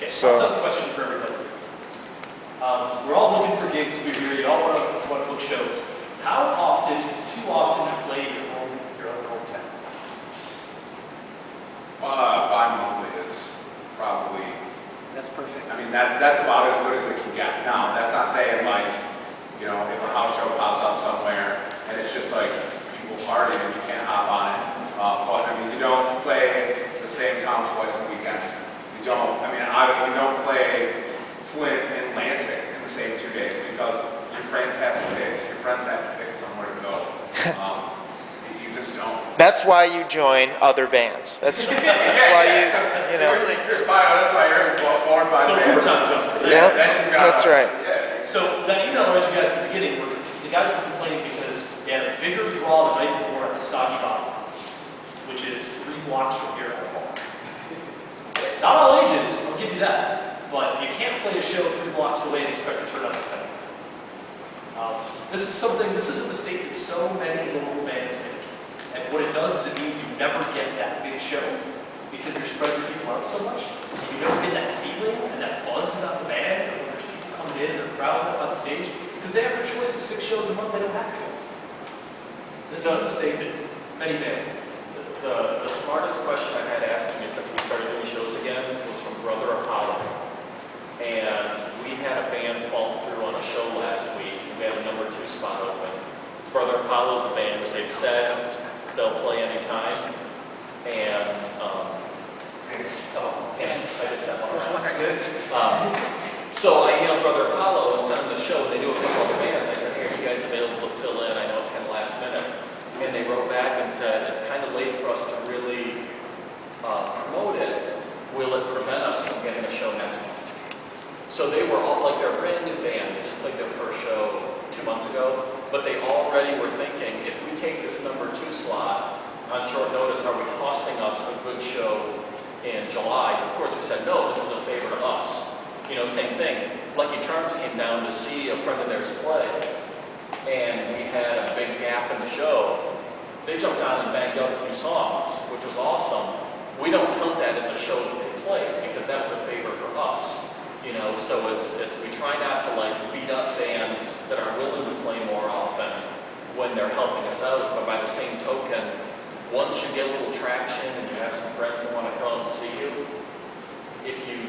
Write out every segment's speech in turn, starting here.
Okay, So, also a question for everybody. We're all looking for gigs. We all want to book shows. How often is too often to play your own hometown? Bi-monthly is probably, That's perfect. I mean, that's about as good as it can get. Now, that's not saying like, you know, if a house show pops up somewhere and it's just like people partying and you can't hop on it. But I mean, you don't play the same town twice a weekend. You don't, I mean, we don't play Flint and Lansing in the same 2 days because your friends have to pick somewhere to go. You just don't. that's why you join other bands. That's why you know. You're fine. That's why you're 4 or 5 So it's bands. overtime jobs. Yeah, that's right. Yeah. So that email I read you guys at the beginning, where the guys were complaining because they had a bigger draw the night before at the Soggy Bottom, which is 3 blocks from here at the park. Not all ages, I'll give you that, but you can't play a show 3 blocks away and expect to turn up the same. This is a mistake that so many local bands make. And what it does is it means you never get that big show because you're spreading your people out so much. And you never get that feeling and that buzz about the band, or when there's people coming in or crowding up on the stage, because they have their choice of 6 shows a month, they don't have to go. This is a mistake that many bands make. The smartest question I've had asked me since we started doing shows again was from Brother Apollo. And we had a band fall through on a show last week. We have a number 2 spot open. Brother Apollo's a band which they've said they'll play anytime. And, I just sent one around. So I emailed Brother Apollo and sent him the show. They do a couple other bands. I said, here, are you guys available to fill in? I know it's kind of last minute. And they wrote back and said, it's kind of late for us to really promote it. Will it prevent us from getting a show next month? So they were all like, they're a brand new band. They just played their first show 2 months ago. But they already were thinking, if we take this number 2 slot on short notice, are we costing us a good show in July? Of course, we said, no, this is a favor to us. You know, same thing. Lucky Charms came down to see a friend of theirs play. And we had a big gap in the show. They jumped on and banged out a few songs, which was awesome. We don't count that as a show that they played because that was a favor for us. You know, so it's we try not to like beat up bands that are willing to play more often when they're helping us out. But by the same token, once you get a little traction and you have some friends who want to come and see you, if you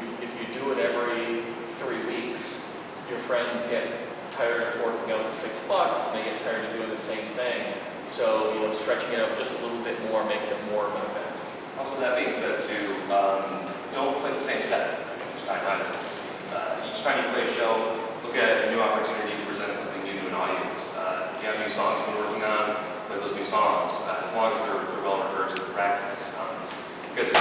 do it every 3 weeks, your friends get tired of forking out the $6 and they get tired of doing the same thing. So, you know, stretching it out just a little bit more makes it more of an event. Also, that being said, too, don't play the same set each time either. Each time you play a show, look at a new opportunity to present something new to an audience. If you have new songs you're working on, play those new songs, as long as they're well rehearsed and practiced. Because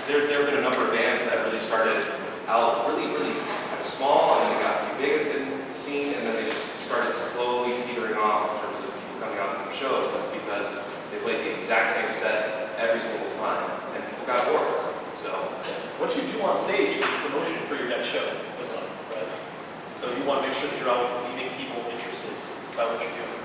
there have been a number of bands that really started out really kind of small, and then they got pretty big in the scene, and then they just started slowly teetering off in terms of people coming out to their shows. That's because they played the exact same set every single time, and people got bored. So What you do on stage is a promotion for your next show as well, right? So you want to make sure that you're always leaving people interested by what you're doing.